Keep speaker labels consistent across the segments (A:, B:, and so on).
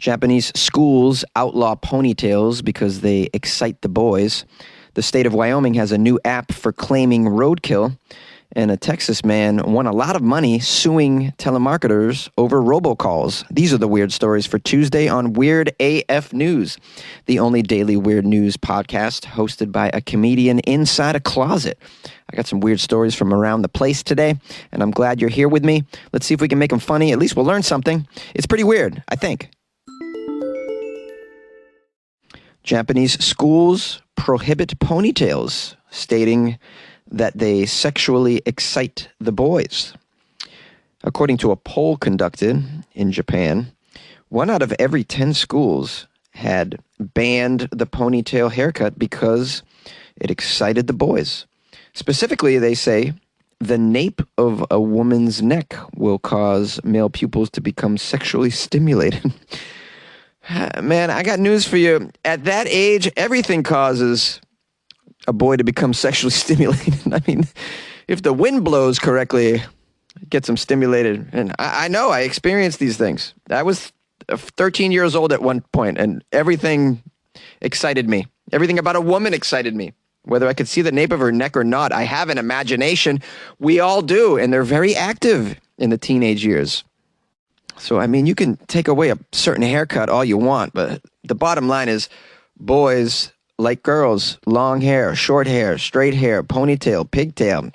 A: Japanese schools outlaw ponytails because they excite the boys. The state of Wyoming has a new app for claiming roadkill. And a Texas man won a lot of money suing telemarketers over robocalls. These are the weird stories for Tuesday on Weird AF News, the only daily weird news podcast hosted by a comedian inside a closet. I got some weird stories from around the place today, and I'm glad you're here with me. Let's see if we can make them funny. At least we'll learn something. It's pretty weird, I think. Japanese schools prohibit ponytails, stating that they sexually excite the boys. According to a poll conducted in Japan, 1 out of every 10 schools had banned the ponytail haircut because it excited the boys. Specifically, they say the nape of a woman's neck will cause male pupils to become sexually stimulated. Man, I got news for you. At that age, everything causes a boy to become sexually stimulated. I mean, if the wind blows correctly, it gets him stimulated. And I know, I experienced these things. I was 13 years old at one point, and everything excited me. Everything about a woman excited me. Whether I could see the nape of her neck or not, I have an imagination. We all do, and they're very active in the teenage years. So, I mean, you can take away a certain haircut all you want, but the bottom line is boys like girls, long hair, short hair, straight hair, ponytail, pigtail,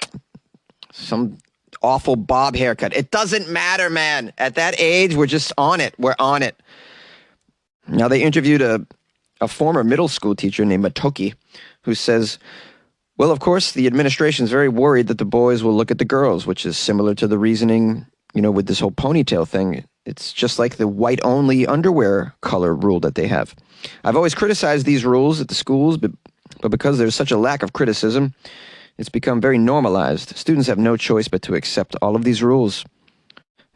A: some awful bob haircut. It doesn't matter, man. At that age, we're just on it. We're on it. Now, they interviewed a former middle school teacher named Matoki, who says, well, of course, the administration is very worried that the boys will look at the girls, which is similar to the reasoning, with this whole ponytail thing. It's just like the white-only underwear color rule that they have. I've always criticized these rules at the schools, but because there's such a lack of criticism, it's become very normalized. Students have no choice but to accept all of these rules.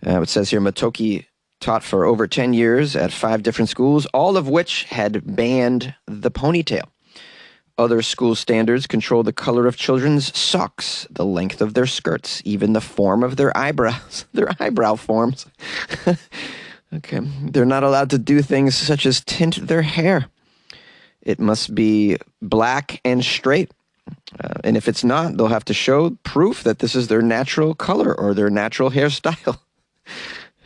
A: It says here, Matoki taught for over 10 years at 5 different schools, all of which had banned the ponytail. Other school standards control the color of children's socks, the length of their skirts, even the form of their eyebrows, their eyebrow forms. Okay. They're not allowed to do things such as tint their hair. It must be black and straight. And if it's not, they'll have to show proof that this is their natural color or their natural hairstyle.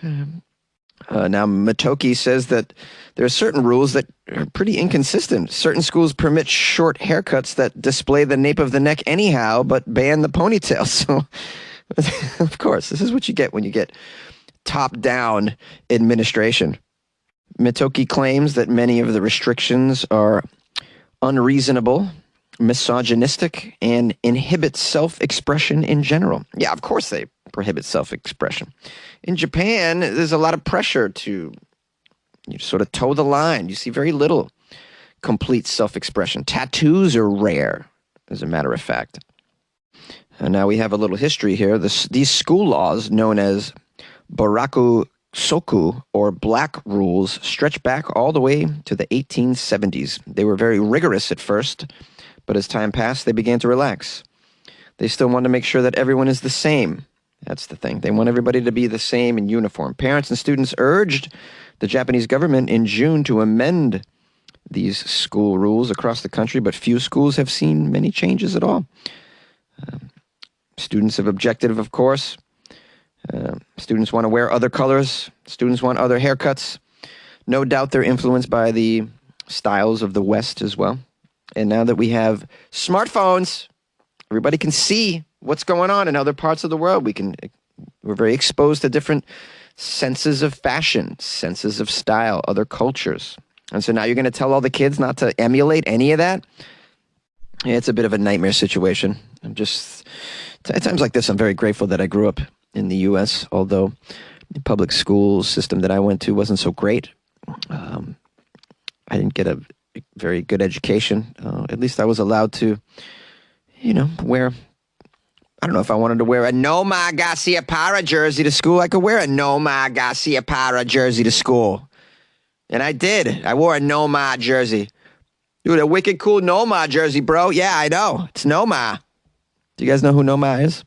A: Now, Matoki says that there are certain rules that are pretty inconsistent. Certain schools permit short haircuts that display the nape of the neck anyhow, but ban the ponytail. So, of course, this is what you get when you get top-down administration. Matoki claims that many of the restrictions are unreasonable, misogynistic, and inhibit self-expression in general. Yeah, of course they prohibit self-expression. In Japan, there's a lot of pressure to sort of toe the line. You see very little complete self-expression. Tattoos are rare, as a matter of fact. And now we have a little history here. These school laws, known as Baraku Soku, or black rules, stretch back all the way to the 1870s. They were very rigorous at first, but as time passed, they began to relax. They still want to make sure that everyone is the same. That's the thing. They want everybody to be the same in uniform. Parents and students urged the Japanese government in June to amend these school rules across the country, but few schools have seen many changes at all. Students have objected, of course. Students want to wear other colors. Students want other haircuts. No doubt they're influenced by the styles of the West as well. And now that we have smartphones, everybody can see what's going on in other parts of the world. We're very exposed to different senses of fashion, senses of style, other cultures. And so now you're going to tell all the kids not to emulate any of that? Yeah, it's a bit of a nightmare situation. At times like this, I'm very grateful that I grew up in the U.S., although the public school system that I went to wasn't so great. I didn't get a very good education. At least I was allowed to, wear, I don't know if I wanted to wear a Noma Garcia Para jersey to school. I could wear a Noma Garcia Para jersey to school. And I did. I wore a Noma jersey. Dude, a wicked cool Noma jersey, bro. Yeah, I know. It's Noma. Do you guys know who Noma is?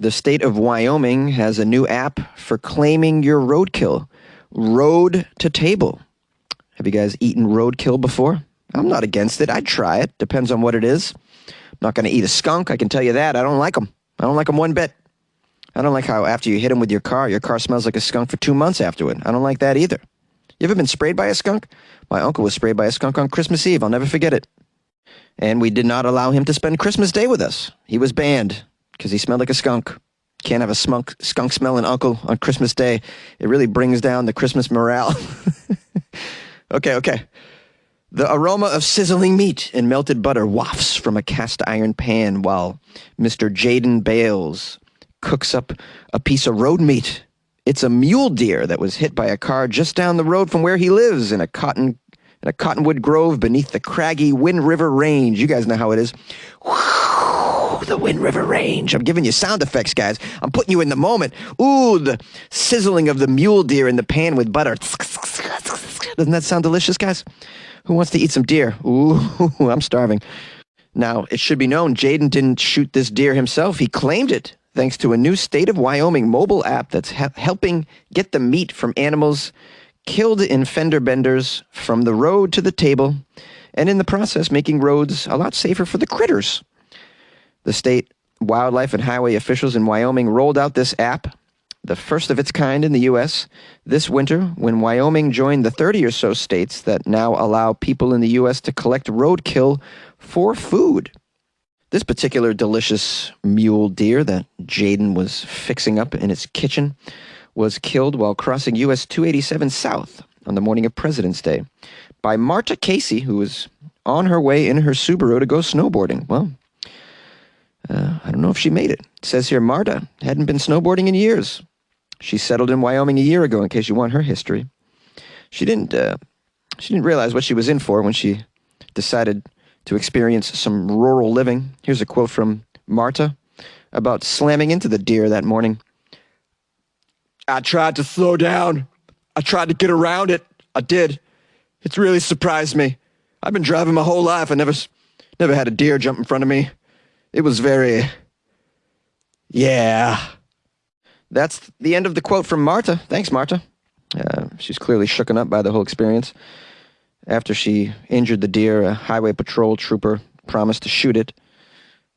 A: The state of Wyoming has a new app for claiming your roadkill. Road to Table. Have you guys eaten roadkill before? I'm not against it. I'd try it. Depends on what it is. I'm not going to eat a skunk, I can tell you that. I don't like them. I don't like them one bit. I don't like how after you hit them with your car smells like a skunk for 2 months afterward. I don't like that either. You ever been sprayed by a skunk? My uncle was sprayed by a skunk on Christmas Eve. I'll never forget it. And we did not allow him to spend Christmas Day with us. He was banned because he smelled like a skunk. Can't have a skunk smelling uncle on Christmas Day. It really brings down the Christmas morale. Okay. The aroma of sizzling meat and melted butter wafts from a cast iron pan while Mr. Jaden Bales cooks up a piece of road meat. It's a mule deer that was hit by a car just down the road from where he lives in a cottonwood grove beneath the craggy Wind River Range. You guys know how it is. Whew, the Wind River Range. I'm giving you sound effects, guys. I'm putting you in the moment. Ooh, the sizzling of the mule deer in the pan with butter. Doesn't that sound delicious, guys? Who wants to eat some deer? Ooh, I'm starving. Now, it should be known, Jaden didn't shoot this deer himself. He claimed it, thanks to a new State of Wyoming mobile app that's helping get the meat from animals killed in fender benders from the road to the table, and in the process making roads a lot safer for the critters. The state wildlife and highway officials in Wyoming rolled out this app, the first of its kind in the U.S., this winter when Wyoming joined the 30 or so states that now allow people in the U.S. to collect roadkill for food. This particular delicious mule deer that Jaden was fixing up in his kitchen was killed while crossing US 287 South on the morning of President's Day by Marta Casey, who was on her way in her Subaru to go snowboarding. Well, I don't know if she made it. It says here Marta hadn't been snowboarding in years. She settled in Wyoming a year ago, in case you want her history. She didn't realize what she was in for when she decided to experience some rural living. Here's a quote from Marta about slamming into the deer that morning. I tried to slow down. I tried to get around it. I did. It's really surprised me. I've been driving my whole life. I never had a deer jump in front of me. It was very... Yeah. That's the end of the quote from Marta. Thanks, Marta. She's clearly shooken up by the whole experience. After she injured the deer, a highway patrol trooper promised to shoot it.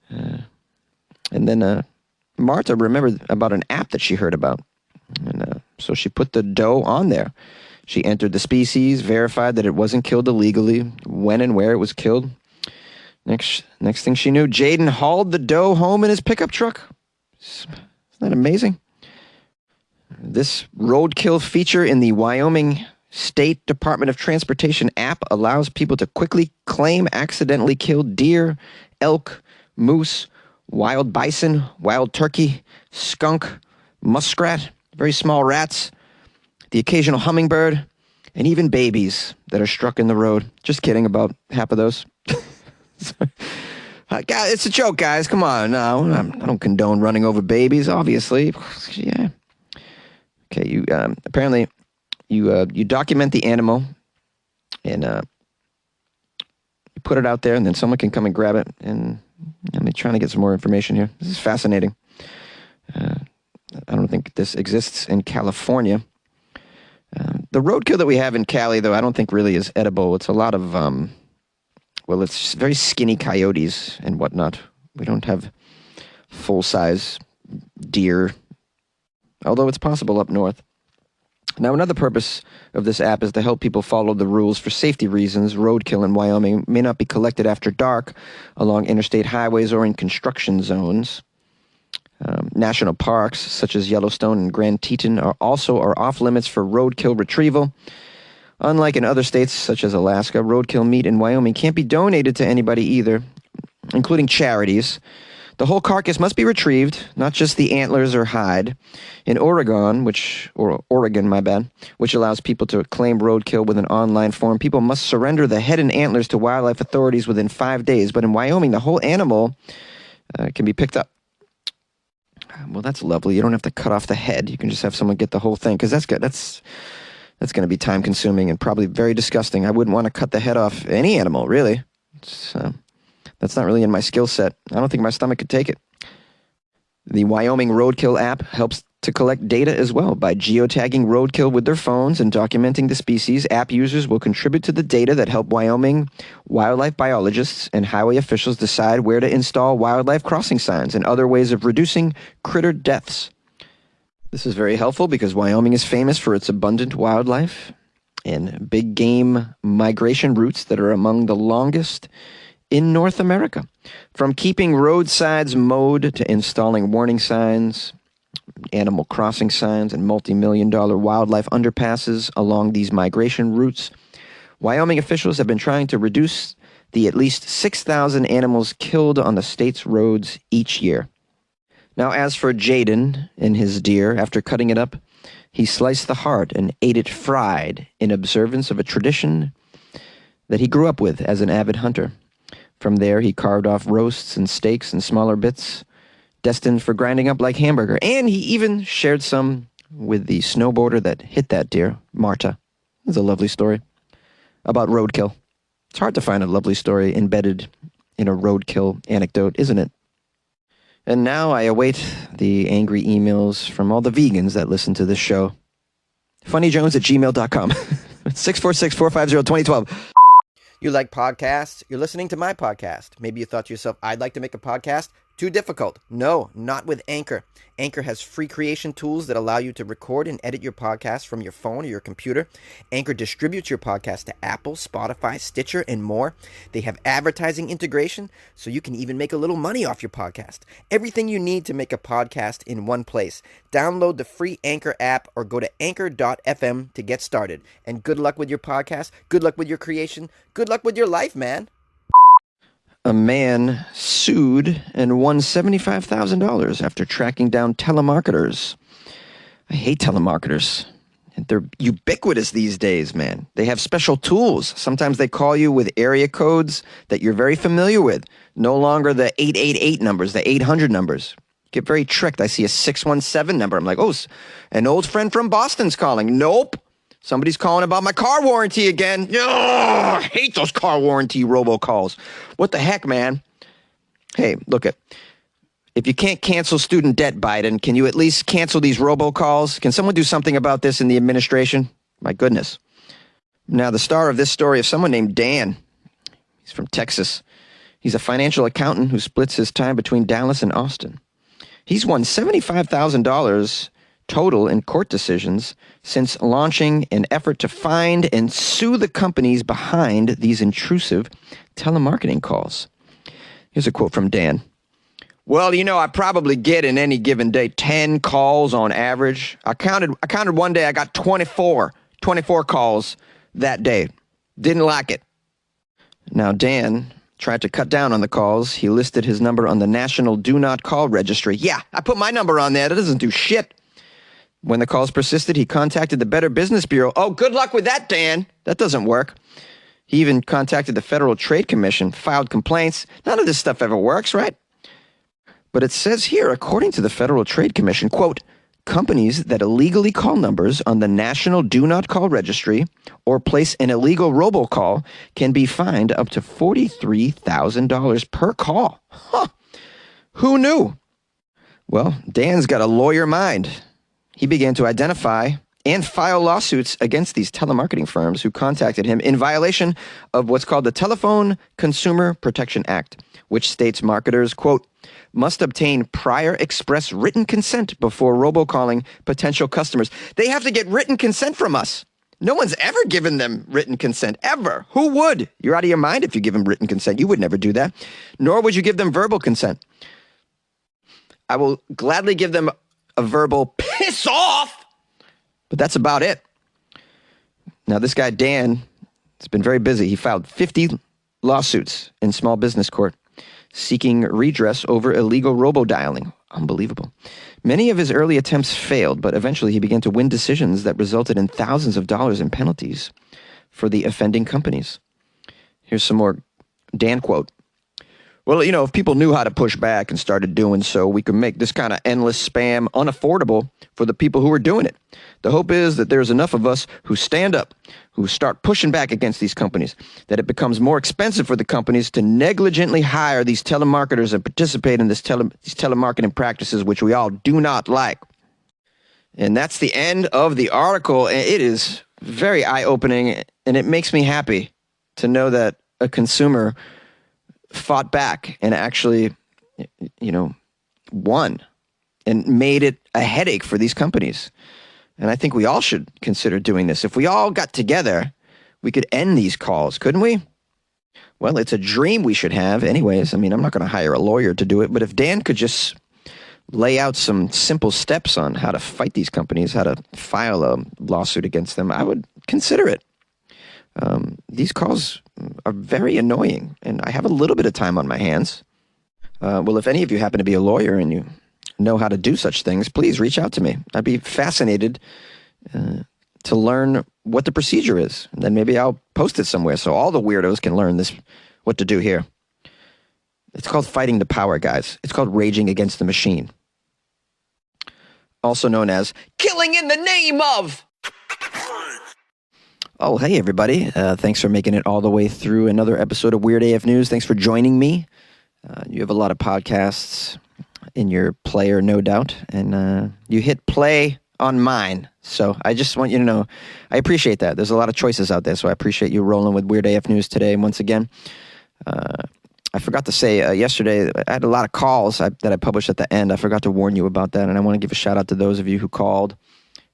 A: And then Marta remembered about an app that she heard about. And so she put the doe on there. She entered the species, verified that it wasn't killed illegally, when and where it was killed. Next thing she knew, Jaden hauled the doe home in his pickup truck. Isn't that amazing? This roadkill feature in the Wyoming State Department of Transportation app allows people to quickly claim accidentally killed deer, elk, moose, wild bison, wild turkey, skunk, muskrat, very small rats, the occasional hummingbird, and even babies that are struck in the road. Just kidding about half of those. It's a joke, guys. Come on. No, I don't condone running over babies, obviously. Yeah. Okay, you apparently you document the animal and you put it out there, and then someone can come and grab it. And I'm trying to get some more information here. This is fascinating. I don't think this exists in California. The roadkill that we have in Cali, though, I don't think really is edible. It's a lot of, it's very skinny coyotes and whatnot. We don't have full-size deer, although it's possible up north. Now, another purpose of this app is to help people follow the rules for safety reasons. Roadkill in Wyoming may not be collected after dark along interstate highways or in construction zones. National parks such as Yellowstone and Grand Teton are off limits for roadkill retrieval. Unlike in other states such as Alaska, roadkill meat in Wyoming can't be donated to anybody either, including charities. The whole carcass must be retrieved, not just the antlers or hide. In Oregon, which allows people to claim roadkill with an online form, people must surrender the head and antlers to wildlife authorities within 5 days. But in Wyoming, the whole animal can be picked up. Well, that's lovely. You don't have to cut off the head. You can just have someone get the whole thing, because that's going to be time-consuming and probably very disgusting. I wouldn't want to cut the head off any animal, really. That's not really in my skill set. I don't think my stomach could take it. The Wyoming Roadkill app helps to collect data as well. By geotagging roadkill with their phones and documenting the species, app users will contribute to the data that help Wyoming wildlife biologists and highway officials decide where to install wildlife crossing signs and other ways of reducing critter deaths. This is very helpful because Wyoming is famous for its abundant wildlife and big game migration routes that are among the longest in North America. From keeping roadsides mowed to installing warning signs, animal crossing signs, and multi-million-dollar wildlife underpasses along these migration routes, Wyoming officials have been trying to reduce the at least 6,000 animals killed on the state's roads each year. Now, as for Jaden and his deer, after cutting it up, he sliced the heart and ate it fried in observance of a tradition that he grew up with as an avid hunter. From there, he carved off roasts and steaks and smaller bits, destined for grinding up like hamburger. And he even shared some with the snowboarder that hit that deer, Marta. It's a lovely story about roadkill. It's hard to find a lovely story embedded in a roadkill anecdote, isn't it? And now I await the angry emails from all the vegans that listen to this show. funnyjones@gmail.com. 646-450-2012. You like podcasts? You're listening to my podcast. Maybe you thought to yourself, I'd like to make a podcast. Too difficult. No, not with Anchor. Anchor has free creation tools that allow you to record and edit your podcast from your phone or your computer. Anchor distributes your podcast to Apple, Spotify, Stitcher, and more. They have advertising integration, so you can even make a little money off your podcast. Everything you need to make a podcast in one place. Download the free Anchor app or go to anchor.fm to get started. And good luck with your podcast. Good luck with your creation. Good luck with your life, man. A man sued and won $75,000 after tracking down telemarketers. I hate telemarketers. They're ubiquitous these days, man. They have special tools. Sometimes they call you with area codes that you're very familiar with. No longer the 888 numbers, the 800 numbers. Get very tricked. I see a 617 number. I'm like, oh, an old friend from Boston's calling. Nope. Somebody's calling about my car warranty again. Oh, I hate those car warranty robocalls. What the heck, man? Hey, look at. If you can't cancel student debt, Biden, can you at least cancel these robocalls? Can someone do something about this in the administration? My goodness. Now, the star of this story is someone named Dan. He's from Texas. He's a financial accountant who splits his time between Dallas and Austin. He's won $75,000 total in court decisions since launching an effort to find and sue the companies behind these intrusive telemarketing calls. Here's a quote from Dan. Well, I probably get in any given day 10 calls on average. I counted one day, I got 24 calls that day. Didn't like it. Now, Dan tried to cut down on the calls. He listed his number on the National Do Not Call Registry. Yeah, I put my number on there. That doesn't do shit. When the calls persisted, he contacted the Better Business Bureau. Oh, good luck with that, Dan. That doesn't work. He even contacted the Federal Trade Commission, filed complaints. None of this stuff ever works, right? But it says here, according to the Federal Trade Commission, quote, companies that illegally call numbers on the National Do Not Call Registry or place an illegal robocall can be fined up to $43,000 per call. Huh. Who knew? Well, Dan's got a lawyer mind. He began to identify and file lawsuits against these telemarketing firms who contacted him in violation of what's called the Telephone Consumer Protection Act, which states marketers, quote, must obtain prior express written consent before robocalling potential customers. They have to get written consent from us. No one's ever given them written consent, ever. Who would? You're out of your mind if you give them written consent. You would never do that. Nor would you give them verbal consent. I will gladly give them a verbal piss off, but that's about it. Now, this guy, Dan, has been very busy. He filed 50 lawsuits in small business court seeking redress over illegal robo-dialing. Unbelievable. Many of his early attempts failed, but eventually he began to win decisions that resulted in thousands of dollars in penalties for the offending companies. Here's some more Dan quote. Well, if people knew how to push back and started doing so, we could make this kind of endless spam unaffordable for the people who are doing it. The hope is that there's enough of us who stand up, who start pushing back against these companies, that it becomes more expensive for the companies to negligently hire these telemarketers and participate in these telemarketing practices, which we all do not like. And that's the end of the article. It is very eye-opening, and it makes me happy to know that a consumer fought back and actually, won and made it a headache for these companies. And I think we all should consider doing this. If we all got together, we could end these calls, couldn't we? Well, it's a dream we should have anyways. I mean, I'm not going to hire a lawyer to do it, but if Dan could just lay out some simple steps on how to fight these companies, how to file a lawsuit against them, I would consider it. These calls are very annoying, and I have a little bit of time on my hands. Well, if any of you happen to be a lawyer and you know how to do such things, please reach out to me. I'd be fascinated to learn what the procedure is. And then maybe I'll post it somewhere so all the weirdos can learn what to do here. It's called fighting the power, guys. It's called raging against the machine. Also known as killing in the name of. Oh, hey, everybody. Thanks for making it all the way through another episode of Weird AF News. Thanks for joining me. You have a lot of podcasts in your player, no doubt, and you hit play on mine. So I just want you to know, I appreciate that. There's a lot of choices out there, so I appreciate you rolling with Weird AF News today. And once again, I forgot to say yesterday, I had a lot of calls that I published at the end. I forgot to warn you about that, and I want to give a shout out to those of you who called.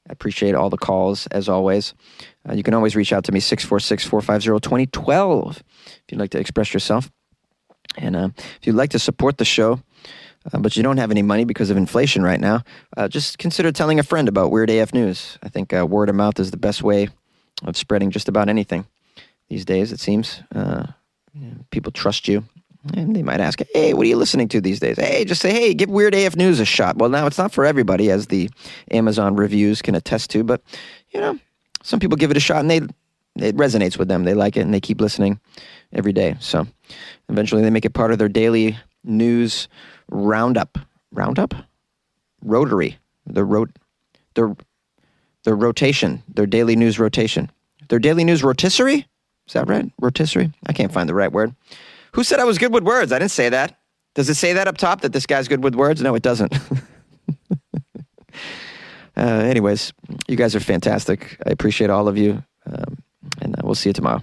A: I appreciate all the calls, as always. You can always reach out to me, 646-450-2012, if you'd like to express yourself. And if you'd like to support the show, but you don't have any money because of inflation right now, just consider telling a friend about Weird AF News. I think word of mouth is the best way of spreading just about anything these days, it seems. People trust you, and they might ask, hey, what are you listening to these days? Hey, just say, hey, give Weird AF News a shot. Well, now it's not for everybody, as the Amazon reviews can attest to, but, some people give it a shot, and it resonates with them. They like it, and they keep listening every day. So eventually they make it part of their daily news roundup. Roundup? Rotary. The rotation. Their daily news rotation. Their daily news rotisserie? Is that right? Rotisserie? I can't find the right word. Who said I was good with words? I didn't say that. Does it say that up top, that this guy's good with words? No, it doesn't. Anyways, you guys are fantastic. I appreciate all of you. And we'll see you tomorrow.